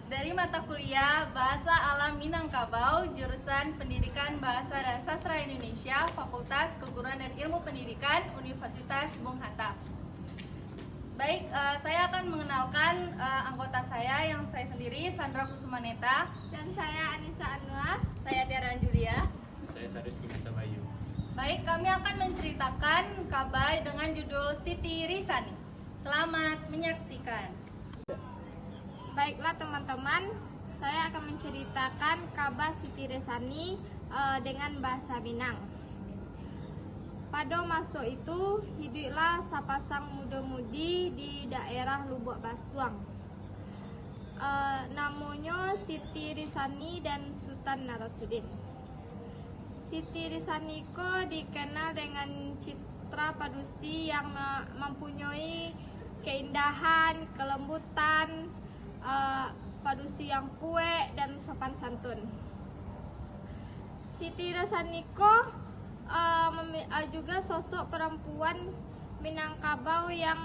dari mata kuliah Bahasa Alam Minangkabau, jurusan Pendidikan Bahasa dan Sastra Indonesia, Fakultas Keguruan dan Ilmu Pendidikan, Universitas Bung Hatta. Baik, saya akan mengenalkan anggota saya yang saya sendiri, Sandra Kusumaneta. Dan saya Anissa Anwar. Saya Tiara Julia. Saya Saruski Bayu. Baik, kami akan menceritakan Kabai dengan judul Siti Risani. Selamat menyaksikan. Baiklah teman-teman, saya akan menceritakan kabar Siti Risani dengan bahasa Minang. Pada masa itu, hiduplah sepasang muda-mudi di daerah Lubuk Basuang. Namanya Siti Risani dan Sultan Narasudin. Siti Risani ko dikenal dengan citra padusi yang mempunyai keindahan, kelembutan, padusi yang kuat dan sopan santun. Siti Risani ko juga sosok perempuan Minangkabau yang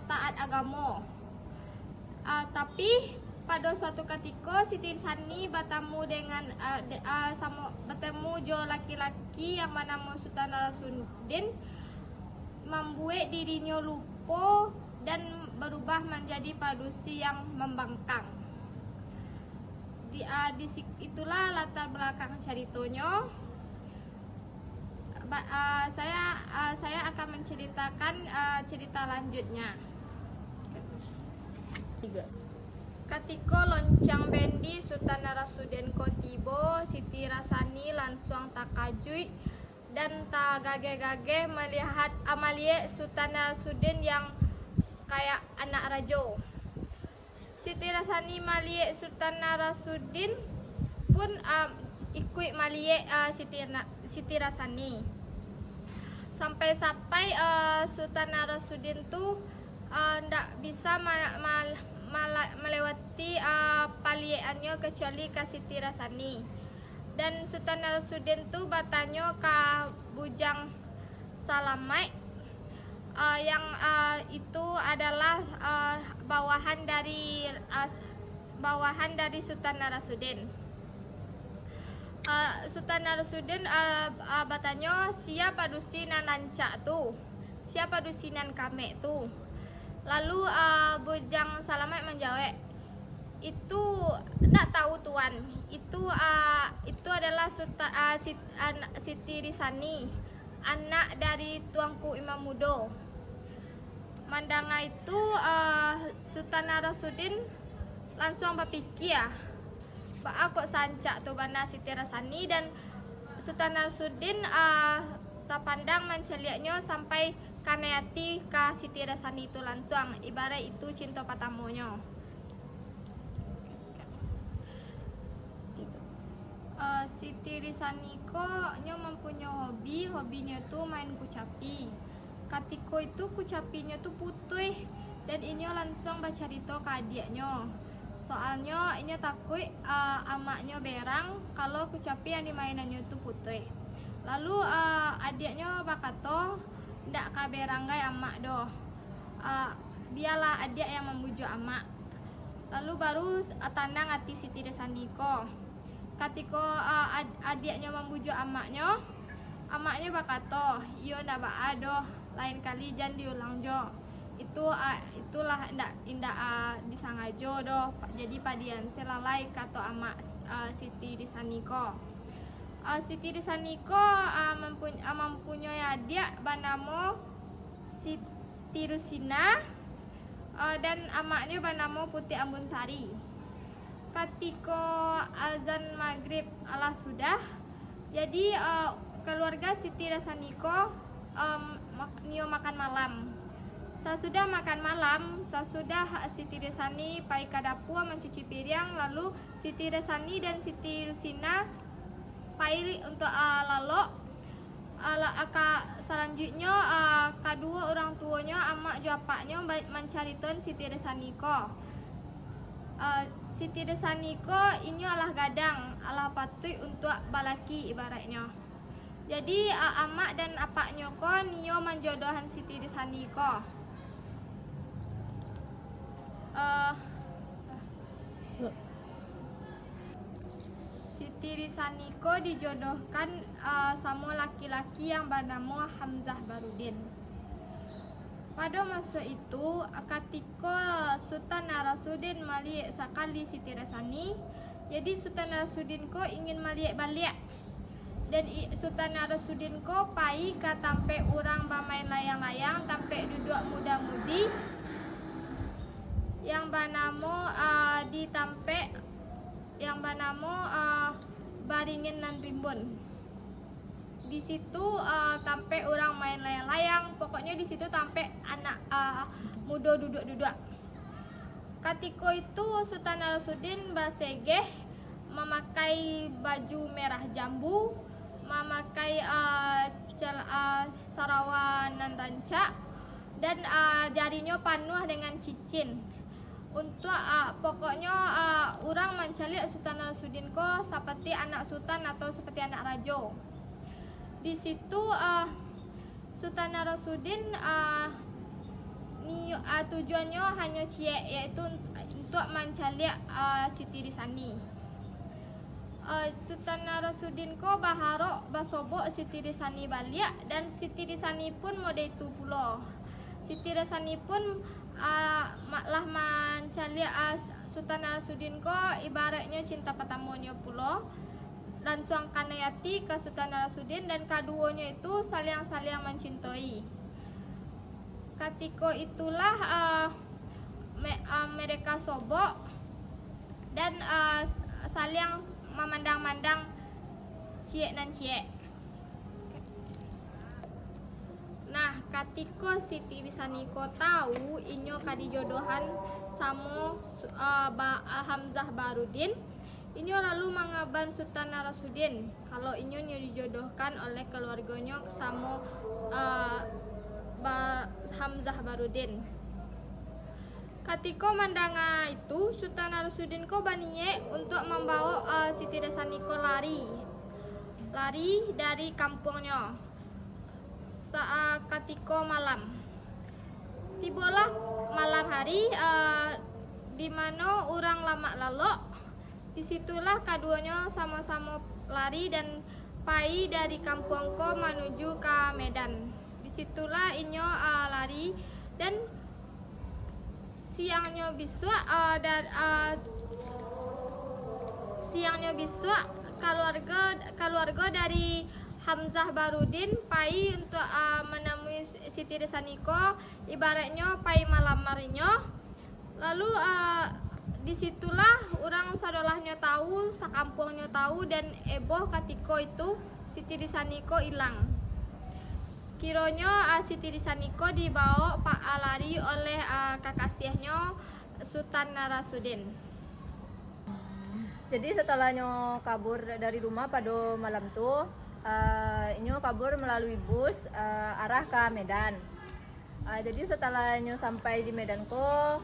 taat agama. Tapi pada suatu ketika Siti Risani bertemu jo laki-laki yang bernama Sultan Narasudin, membuat dirinya lupa dan berubah menjadi padusi yang membangkang. Itulah latar belakang ceritanya. Saya akan menceritakan cerita lanjutnya. Ketika loncang bendi Sultan Narasudin ko tiba, Siti Risani langsung takajui dan tak gageh-gageh melihat Amalie Sultan Narasudin yang kayak anak raja. Siti Risani melihat Sultan Narasudin pun ikut melihat Siti Risani. Sampai Sultan Narasudin tu ndak bisa melewati paliannya kecuali ke Siti Risani. Dan Sultan Narasudin tu bertanya ke bujang Salamai yang itu adalah bawahan dari Sultan Narasudin. Sultan Narasudin bertanya, siapa dusinan nancak tu? Siapa dusinan kame tu? Lalu bujang Salamai menjawab, itu tak tahu tuan. Itu adalah Siti Risani, anak dari tuanku Imam Mudo. Mandanga itu Sultan Narasudin langsung berpikir, kok sancak tu bana Siti Risani, dan Sultan Narasudin terpandang menceliaknya sampai kanayati ke Siti Risani itu langsung. Ibarat itu cinta pertamanya. Siti Risani ko mempunyai hobinya tu main kucapi. Ketika itu kucapinya tu putih dan ini langsung bercerita ke adiknya. Soalnya ini takut amaknya berang kalau kucapi yang dimainannya itu putih. Lalu adiknya berkata, ndak ka beranggai amak doh. Biarlah adik yang membujuk amak. Lalu baru tandang hati Siti Risani ko. Ketika adiknya membujuk amaknya berkata, iyo ndak doh, lain kali jangan diulang jo. Itulah indak disangajo doh. Jadi padian selalai kata amak Siti Risani ko. Siti Risani ko mempunyai adik bernama Siti Rusina dan amaknya bernama Putih Ambon Sari. Ketika azan maghrib ala sudah, jadi keluarga Siti Risani ko makan malam. Sesudah makan malam, sesudah Siti Risani pergi ke dapur mencuci piring, lalu Siti Risani dan Siti Rusina pergi untuk lalu selanjutnya kedua orang tuanya amak japaknya mencarikan Siti Risani ko. Siti Risani ko ini adalah gadang, adalah patut untuk balaki ibaratnya. Jadi amak dan apaknya ko nio menjodohan Siti Risani ko. Siti Risani ko dijodohkan sama laki-laki yang bernama Hamzah Barudin. Pada masa itu, ketika Sultan Narasudin melihat sekali Siti Risani, jadi Sultan Narasudin ko ingin melihat balik. Dan Sultan Narasudin ko pai ke tampe orang bermain layang-layang, tampe duduk muda-mudi yang bernama di tampe yang bernama Baringin nan Rimbun. Di situ tampe orang main layang-layang, pokoknya di situ tampe anak muda duduk-duduk. Ketika itu Sultan Narasudin basegeh memakai baju merah jambu, memakai sarawan nan rancak, dan jarinya penuh dengan cincin. Untuk pokoknya orang mencari Sultan Narasudin ko seperti anak sultan atau seperti anak raja. Di situ Sultan Narasudin tujuannya hanya cie, yaitu untuk mencari Siti Risani. Sultan Narasudin ko baharok basobok Siti Risani balik, dan Siti Risani pun mode itu pula. Siti Risani pun maklah mencari Sultan Narasudin ko ibaratnya cinta pertamanya pula. Langsung kanayati ke Sultan Narasudin, dan keduanya itu saling mencintai. Ketika itulah mereka sobok dan saling memandang-mandang ciek dan ciek. Nah, ketika Siti Risani ko tahu inyo kadijodohan sama Hamzah Barudin, inyo lalu mengaban Sultan Narasudin kalau inyo dijodohkan oleh keluarganya sama Hamzah Barudin. Ketika mandanga itu, Sultan Narasudin ko baniye untuk membawa Siti Risani ko lari dari kampungnya. Saat ketika malam, tibalah malam hari di mana orang lama lalok. Disitulah keduanya sama-sama lari dan pai dari kampung ko menuju ke Medan. Disitulah inyo lari, dan siangnya besok keluarga dari Hamzah Barudin pai untuk menemui Siti Risani ko, ibaratnya pai malam marinya. Lalu disitulah orang sadolahnya tahu, sakampungnya tahu, dan eboh ketika itu Siti Risani ko hilang. Kiranya Siti Risani ko dibawa lari oleh kekasihnya Sultan Narasudin. Jadi setelahnya kabur dari rumah pada malam tuh, inyo kabur melalui bus arah ke Medan. Jadi setelahnya sampai di Medan ko,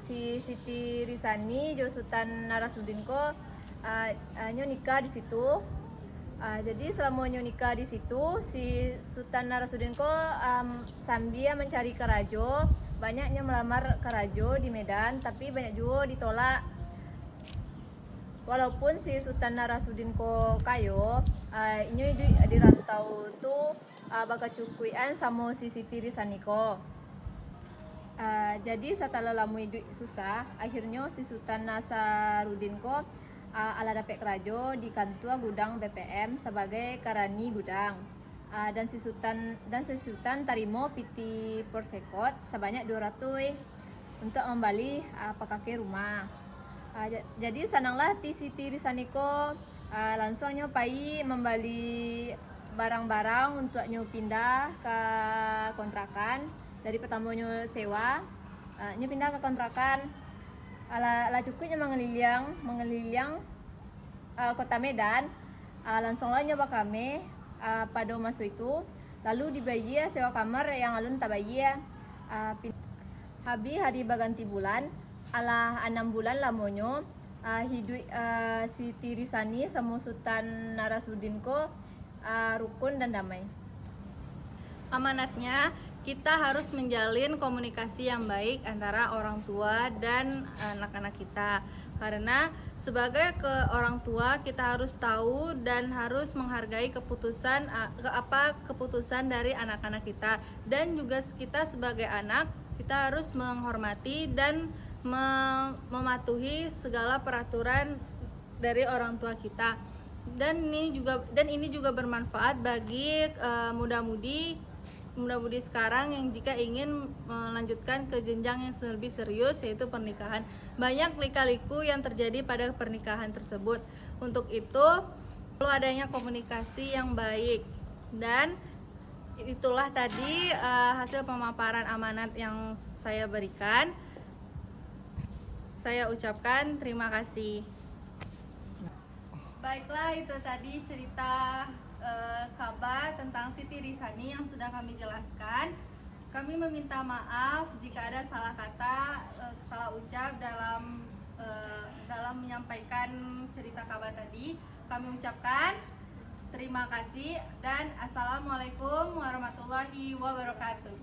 si Siti Risani jo Sultan Narasudin ko nyo nikah di situ. Jadi selama nyo nikah di situ, si Sultan Narasudin ko sambil mencari kerajo, banyaknya melamar kerajo di Medan, tapi banyak juga ditolak. Walaupun si Sultan Narasudin ko kayo, inyo di rantau tuh bakal cukuian sama si Siti Risani ko. Jadi setelah lama hidup susah, akhirnya si Sultan Narasudin ko ala dapet kerajo di kantua gudang BPM sebagai karani gudang. Dan si Sultan tarimo piti persekot sebanyak 200 untuk membeli pakake rumah. Jadi senanglah ti Siti Risani ko langsung nyopai membeli barang-barang untuk nyo pindah ke kontrakan. Dari pertama nyo sewa, nyo pindah ke kontrakan. Ala cukupnya mengeliling kota Medan. Langsung nyo bakame pada masa itu. Lalu dibayar sewa kamar yang alun tak bayar. Habis hari baganti bulan, ala 6 bulan lamonyo hidup Siti Risani sama Sultan Narasudin ko rukun dan damai. Amanatnya, kita harus menjalin komunikasi yang baik antara orang tua dan anak-anak kita. Karena sebagai orang tua kita harus tahu dan harus menghargai keputusan keputusan dari anak-anak kita, dan juga kita sebagai anak kita harus menghormati dan mematuhi segala peraturan dari orang tua kita. Dan ini juga bermanfaat bagi muda-mudi sekarang yang jika ingin melanjutkan ke jenjang yang lebih serius, yaitu pernikahan. Banyak lika-liku yang terjadi pada pernikahan tersebut. Untuk itu perlu adanya komunikasi yang baik. Dan itulah tadi hasil pemaparan amanat yang saya berikan. Saya ucapkan terima kasih. Baiklah, itu tadi cerita kabar tentang Siti Risani yang sudah kami jelaskan. Kami meminta maaf jika ada salah kata, salah ucap dalam menyampaikan cerita kabar tadi. Kami ucapkan terima kasih dan assalamualaikum warahmatullahi wabarakatuh.